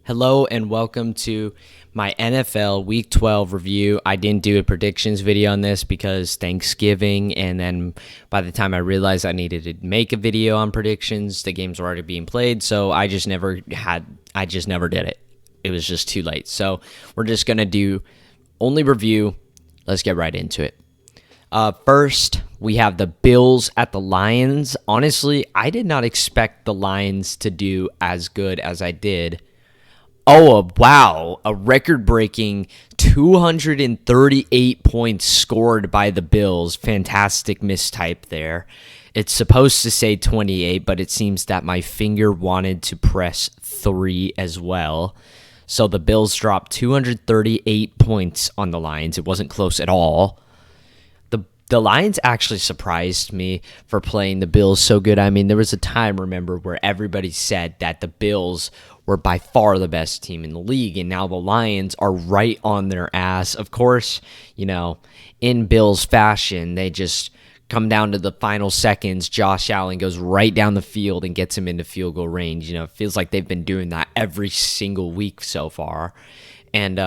Hello and welcome to my NFL Week 12 review. I didn't do a predictions video on this because Thanksgiving, and then by the time I realized I needed to make a video on predictions, the games were already being played, so I just never did it. It was just too late. So we're just going to do only review. Let's get right into it. First, we have the Bills at the Lions. Honestly, I did not expect the Lions to do as good as I did. Oh, wow. A record-breaking 238 points scored by the Bills. Fantastic mistype there. It's supposed to say 28, but it seems that my finger wanted to press 3 as well. So the Bills dropped 238 points on the Lions. It wasn't close at all. The Lions actually surprised me for playing the Bills so good. I mean, there was a time, remember, where everybody said that the Bills were by far the best team in the league, and now the Lions are right on their ass. Of course, in Bills fashion, they just come down to the final seconds. Josh Allen goes right down the field and gets him into field goal range. It feels like they've been doing that every single week so far. And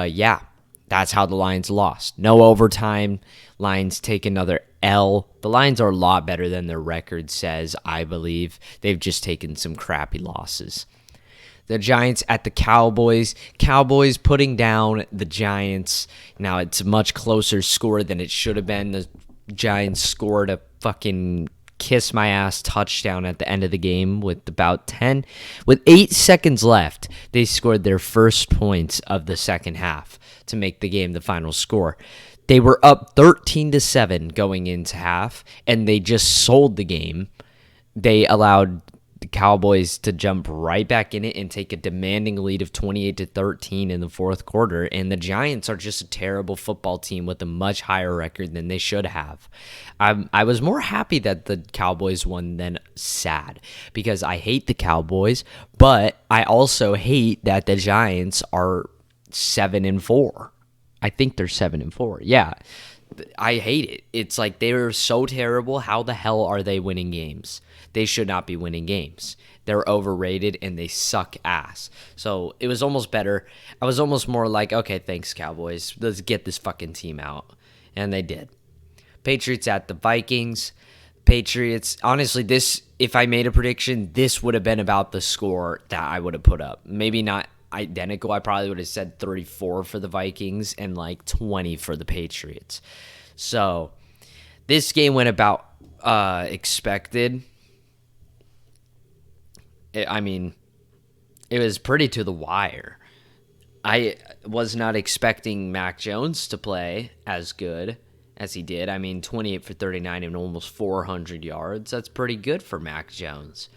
that's how the Lions lost. No overtime. Lions take another L. The Lions are a lot better than their record says, I believe. They've just taken some crappy losses. The Giants at the Cowboys. Cowboys putting down the Giants. Now, it's a much closer score than it should have been. The Giants scored a fucking kiss-my-ass touchdown at the end of the game with about 10. With 8 seconds left, they scored their first points of the second half to make the game the final score. They were up 13-7 going into half, and they just sold the game. They allowed the Cowboys to jump right back in it and take a demanding lead of 28-13 in the fourth quarter. And the Giants are just a terrible football team with a much higher record than they should have. I was more happy that the Cowboys won than sad because I hate the Cowboys, but I also hate that the Giants are 7-4. I think they're 7-4. Yeah. I hate it. It's like they're so terrible. How the hell are they winning games? They should not be winning games. They're overrated and they suck ass. So it was almost better. I was almost more like, okay, thanks, Cowboys. Let's get this fucking team out. And they did. Patriots at the Vikings. Patriots, honestly, if I made a prediction, this would have been about the score that I would have put up. Maybe not identical. I probably would have said 34 for the Vikings and like 20 for the Patriots. So this game went about expected. It was pretty to the wire. I was not expecting Mac Jones to play as good as he did. 28 for 39 and almost 400 yards. That's pretty good for Mac Jones.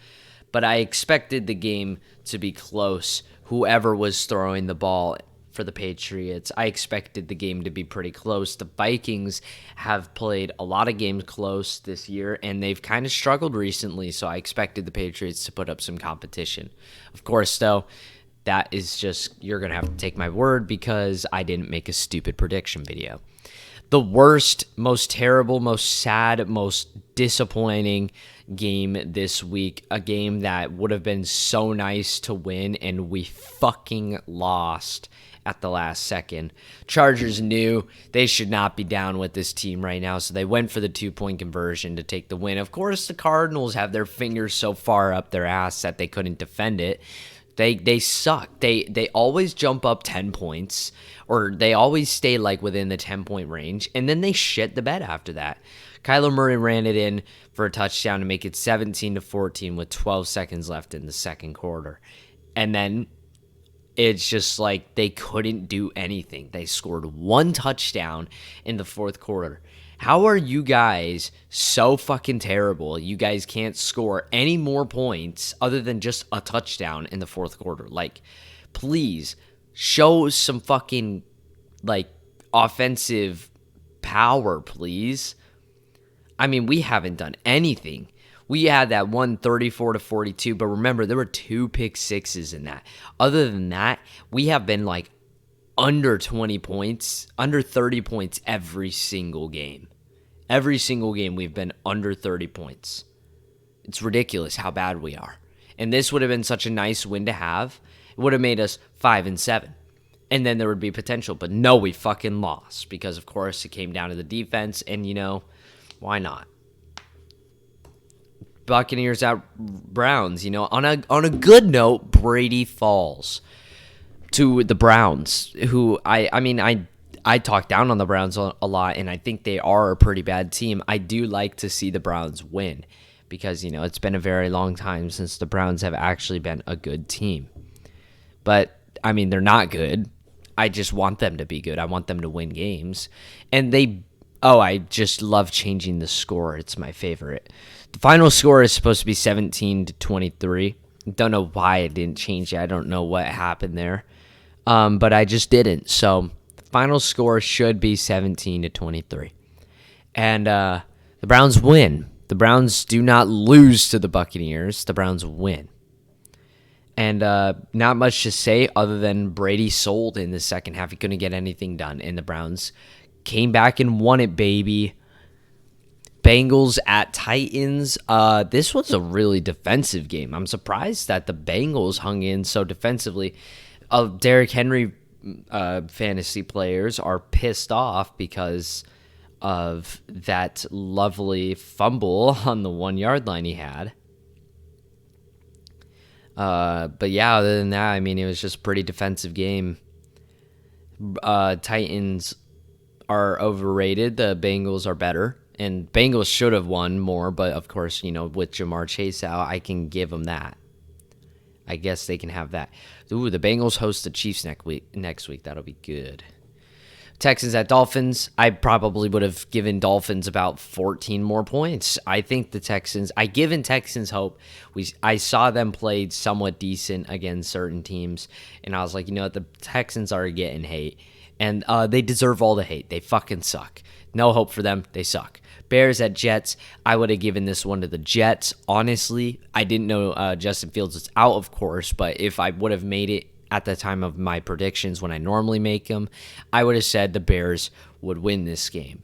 But I expected the game to be close. Whoever was throwing the ball for the Patriots, I expected the game to be pretty close. The Vikings have played a lot of games close this year, and they've kind of struggled recently, so I expected the Patriots to put up some competition. Of course, though, that is just, you're going to have to take my word because I didn't make a stupid prediction video. The worst, most terrible, most sad, most disappointing game this week. A game that would have been so nice to win, and we fucking lost at the last second. Chargers knew they should not be down with this team right now, so they went for the 2-point conversion to take the win. Of course, the Cardinals have their fingers so far up their ass that they couldn't defend it. They suck. They always jump up 10 points, or they always stay like within the 10-point range, and then they shit the bed after that. Kyler Murray ran it in for a touchdown to make it 17-14 with 12 seconds left in the second quarter. And then it's just like they couldn't do anything. They scored one touchdown in the fourth quarter. How are you guys so fucking terrible? You guys can't score any more points other than just a touchdown in the fourth quarter. Like, please show some fucking, offensive power, please. We haven't done anything. We had that one 34-42, but remember, there were 2 pick sixes in that. Other than that, we have been, under 20 points, under 30 points every single game. Every single game we've been under 30 points. It's ridiculous how bad we are. And this would have been such a nice win to have. It would have made us 5-7. And then there would be potential. But no, we fucking lost because, of course, it came down to the defense. And, why not? Buccaneers out Browns. On a good note, Brady falls to the Browns, who I talk down on the Browns a lot, and I think they are a pretty bad team. I do like to see the Browns win because, it's been a very long time since the Browns have actually been a good team. But, they're not good. I just want them to be good. I want them to win games. And I just love changing the score. It's my favorite. The final score is supposed to be 17-23. Don't know why I didn't change it. I don't know what happened there. But I just didn't. So the final score should be 17-23. And the Browns win. The Browns do not lose to the Buccaneers. The Browns win. And not much to say other than Brady sold in the second half. He couldn't get anything done. And the Browns came back and won it, baby. Bengals at Titans. This was a really defensive game. I'm surprised that the Bengals hung in so defensively. Derrick Henry fantasy players are pissed off because of that lovely fumble on the 1-yard line he had. But yeah, other than that, it was just a pretty defensive game. Titans are overrated. The Bengals are better. And Bengals should have won more, but of course, with Jamar Chase out, I can give them that. I guess they can have that. Ooh, the Bengals host the Chiefs next week. That'll be good. Texans at Dolphins. I probably would have given Dolphins about 14 more points. I think the Texans, I given Texans hope. I saw them play somewhat decent against certain teams, and I was like, the Texans are getting hate. And they deserve all the hate. They fucking suck. No hope for them. They suck. Bears at Jets. I would have given this one to the Jets. Honestly, I didn't know Justin Fields was out, of course, but if I would have made it at the time of my predictions when I normally make them, I would have said the Bears would win this game.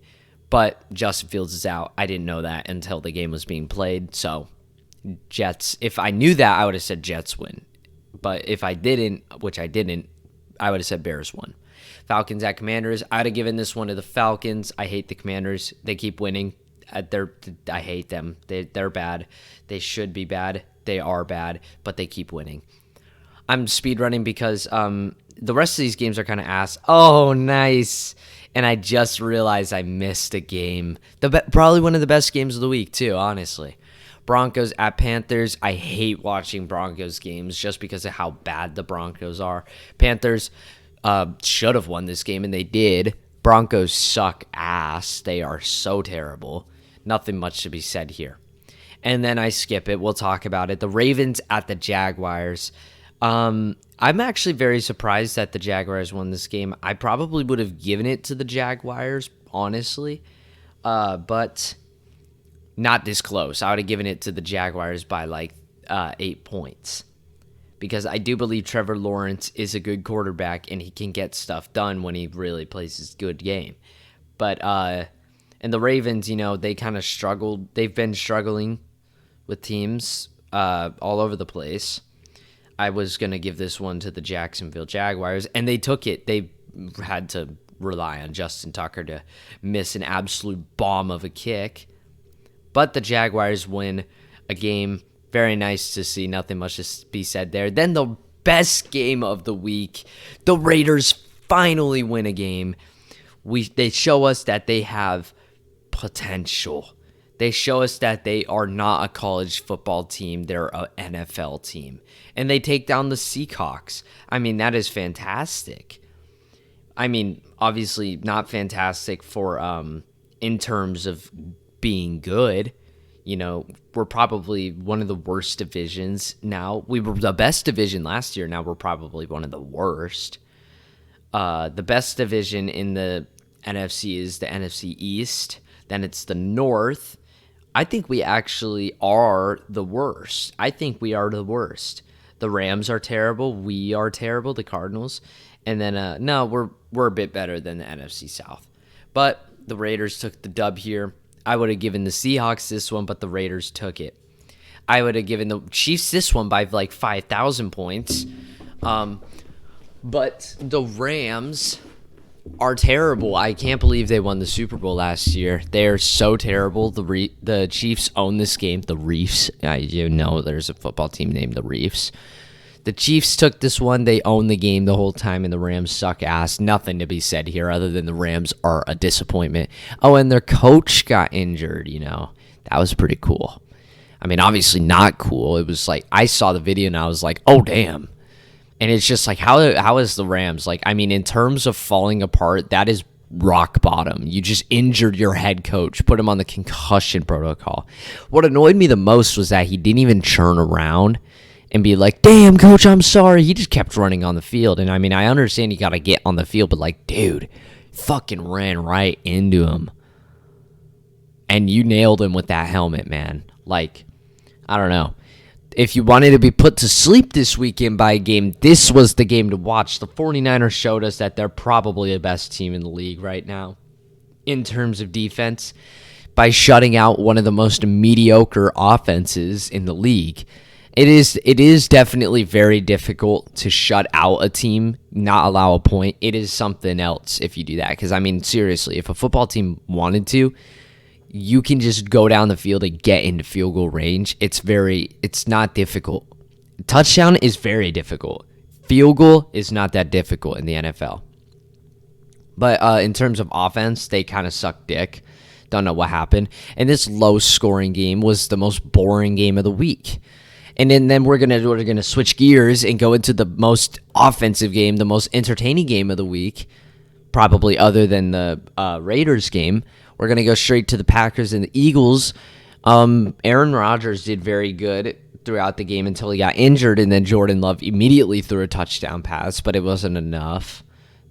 But Justin Fields is out. I didn't know that until the game was being played. So Jets, if I knew that, I would have said Jets win. But if I didn't, which I didn't, I would have said Bears won. Falcons at Commanders. I would have given this one to the Falcons. I hate the Commanders. They keep winning. I hate them. They're bad. They should be bad. They are bad, but they keep winning. I'm speedrunning because the rest of these games are kind of ass. Oh, nice. And I just realized I missed a game. Probably one of the best games of the week, too, honestly. Broncos at Panthers. I hate watching Broncos games just because of how bad the Broncos are. Panthers should have won this game, and they did. Broncos suck ass. They are so terrible. Nothing much to be said here. And then I skip it. We'll talk about it. The Ravens at the Jaguars. I'm actually very surprised that the Jaguars won this game. I probably would have given it to the Jaguars, honestly, but not this close. I would have given it to the Jaguars by 8 points. Because I do believe Trevor Lawrence is a good quarterback and he can get stuff done when he really plays his good game. But, and the Ravens, they kind of struggled. They've been struggling with teams all over the place. I was going to give this one to the Jacksonville Jaguars, and they took it. They had to rely on Justin Tucker to miss an absolute bomb of a kick. But the Jaguars win a game. Very nice to see. Nothing much to be said there. Then the best game of the week. The Raiders finally win a game. They show us that they have potential. They show us that they are not a college football team. They're an NFL team. And they take down the Seahawks. That is fantastic. Obviously not fantastic for in terms of being good. We're probably one of the worst divisions now. We were the best division last year. Now we're probably one of the worst. The best division in the NFC is the NFC East. Then it's the North. I think we actually are the worst. The Rams are terrible. We are terrible, the Cardinals. And then, no, we're a bit better than the NFC South. But the Raiders took the dub here. I would have given the Seahawks this one, but the Raiders took it. I would have given the Chiefs this one by like 5,000 points. But the Rams are terrible. I can't believe they won the Super Bowl last year. They're so terrible. The Chiefs own this game. The Reefs. You know there's a football team named the Reefs. The Chiefs took this one. They own the game the whole time, and the Rams suck ass. Nothing to be said here other than the Rams are a disappointment. Oh, and their coach got injured, That was pretty cool. I mean, obviously not cool. It was like, I saw the video and I was like, oh, damn. And it's just like, how is the Rams? Like, I mean, in terms of falling apart, that is rock bottom. You just injured your head coach, put him on the concussion protocol. What annoyed me the most was that he didn't even turn around and be like, damn, coach, I'm sorry. He just kept running on the field. And I mean, I understand you got to get on the field, but like, dude, fucking ran right into him. And you nailed him with that helmet, man. Like, I don't know. If you wanted to be put to sleep this weekend by a game, this was the game to watch. The 49ers showed us that they're probably the best team in the league right now in terms of defense by shutting out one of the most mediocre offenses in the league. It is definitely very difficult to shut out a team, not allow a point. It is something else if you do that. Because, I mean, seriously, if a football team wanted to, you can just go down the field and get into field goal range. It's not difficult. Touchdown is very difficult. Field goal is not that difficult in the NFL. But in terms of offense, they kind of suck dick. Don't know what happened. And this low-scoring game was the most boring game of the week. And then we're gonna switch gears and go into the most offensive game, the most entertaining game of the week, probably other than the Raiders game. We're gonna go straight to the Packers and the Eagles. Aaron Rodgers did very good throughout the game until he got injured, and then Jordan Love immediately threw a touchdown pass, but it wasn't enough.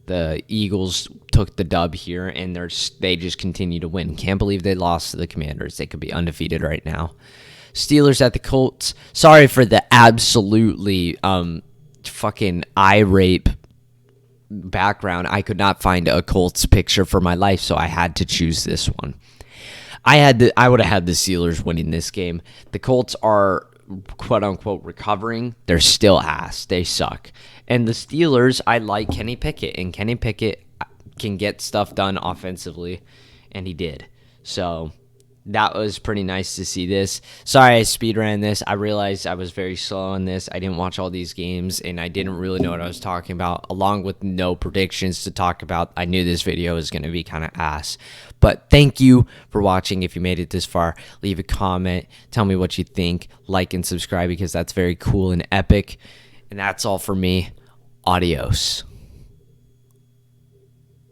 The Eagles took the dub here, and they just continue to win. Can't believe they lost to the Commanders. They could be undefeated right now. Steelers at the Colts. Sorry for the absolutely fucking eye rape background. I could not find a Colts picture for my life, so I had to choose this one. I would have had the Steelers winning this game. The Colts are quote unquote recovering. They're still ass. They suck. And the Steelers, I like Kenny Pickett, and Kenny Pickett can get stuff done offensively, and he did. So that was pretty nice to see this. Sorry I speed ran this. I realized I was very slow on this. I didn't watch all these games, and I didn't really know what I was talking about. Along with no predictions to talk about, I knew this video was going to be kind of ass. But thank you for watching. If you made it this far, leave a comment. Tell me what you think. Like and subscribe because that's very cool and epic. And that's all for me. Adios.